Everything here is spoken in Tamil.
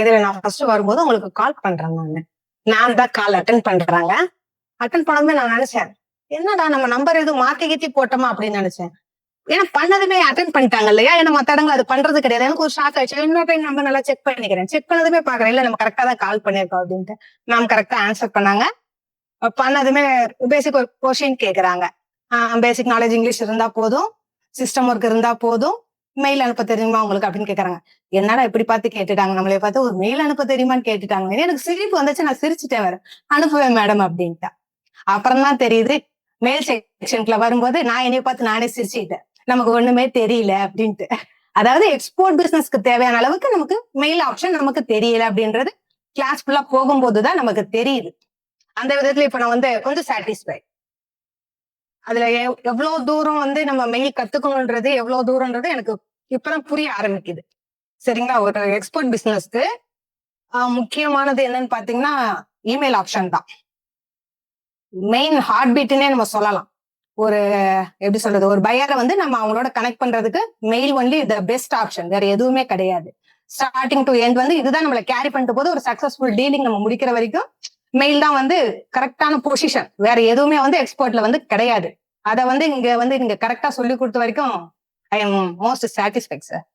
இதுல நான் ஃபர்ஸ்ட் வரும்போது உங்களுக்கு கால் பண்றேன் நானு. நான் தான் கால் அட்டென்ட் பண்றாங்க. அட்டென்ட் பண்ணதுமே நான் நினைச்சேன், என்னடா நம்ம நம்பர் எதுவும் மாத்தி கீத்தி போட்டோமா அப்படின்னு நினைச்சேன். ஏன்னா பண்ணதுமே அட்டென்ட் பண்ணிட்டாங்க இல்லையா? ஏன்னா மத்த இடங்கள் அது பண்றது கிடையாது. எனக்கு ஒரு ஷாக் ஆயிடுச்சு. இன்னொரு டைம் நம்பர் நல்லா செக் பண்ணிக்கிறேன். செக் பண்ணதுமே பாக்குறேன், இல்ல நம்ம கரெக்டா தான் கால் பண்ணிருக்கோம் அப்படின்ட்டு. மேம் கரெக்டா ஆன்சர் பண்ணாங்க. பண்ணதுமே பேசிக் ஒரு கொஸ்டின் கேக்குறாங்க. பேசிக் நாலேஜ் இங்கிலீஷ் இருந்தா போதும், சிஸ்டம் ஒர்க் இருந்தா போதும், மெயில் அனுப்ப தெரியுமா உங்களுக்கு அப்படின்னு கேக்குறாங்க. என்னடா இப்படி பார்த்து கேட்டுட்டாங்க, நம்மளே பார்த்து ஒரு மெயில் அனுப்ப தெரியுமான்னு கேட்டுட்டாங்க. எனக்கு சிரிப்பு வந்துச்சு, நான் சிரிச்சுட்டேன் வேற. அனுப்புவேன் மேடம் அப்படின்ட்டு. அப்புறம் தான் தெரியுது, மெயில் செக்ஷனுக்குள்ள வரும்போது நான் என்னைய பார்த்து நானே சிரிச்சுக்கிட்டேன். நமக்கு ஒண்ணுமே தெரியல அப்படின்ட்டு. அதாவது எக்ஸ்போர்ட் பிசினஸ்க்கு தேவையான அளவுக்கு நமக்கு மெயில் ஆப்ஷன் நமக்கு தெரியல அப்படின்றது கிளாஸ் ஃபுல்லா போகும்போதுதான் நமக்கு தெரியுது. அந்த விதத்துல இப்ப நான் கொஞ்சம் சாட்டிஸ்ஃபை. அதுல எவ்வளவு தூரம் நம்ம மெயில் கத்துக்கணும்ன்றது எவ்வளவு தூரம்ன்றது எனக்கு இப்பதான் புரிய ஆரம்பிக்குது. சரிங்களா? ஒரு எக்ஸ்போர்ட் பிசினஸ்க்கு முக்கியமானது என்னன்னு பாத்தீங்கன்னா இமெயில் ஆப்ஷன் தான். மெயின் ஹார்ட் பீட்னே நம்ம சொல்லலாம். ஒரு எப்படி சொல்றது, ஒரு பையரை நம்ம அவங்களோட கனெக்ட் பண்றதுக்கு mail only the best option, வேற எதுவுமே கிடையாது. ஸ்டார்டிங் டு எண்ட் இதுதான் நம்மள கேரி பண்ணிட்டு போது. ஒரு சக்சஸ்ஃபுல் டீலிங் நம்ம முடிக்கிற வரைக்கும் மெயில் தான் கரெக்டான பொசிஷன். வேற எதுவுமே எக்ஸ்போர்ட்ல கிடையாது. அத இங்க நீங்க கரெக்டா சொல்லி கொடுத்த வரைக்கும் I am most satisfied sir.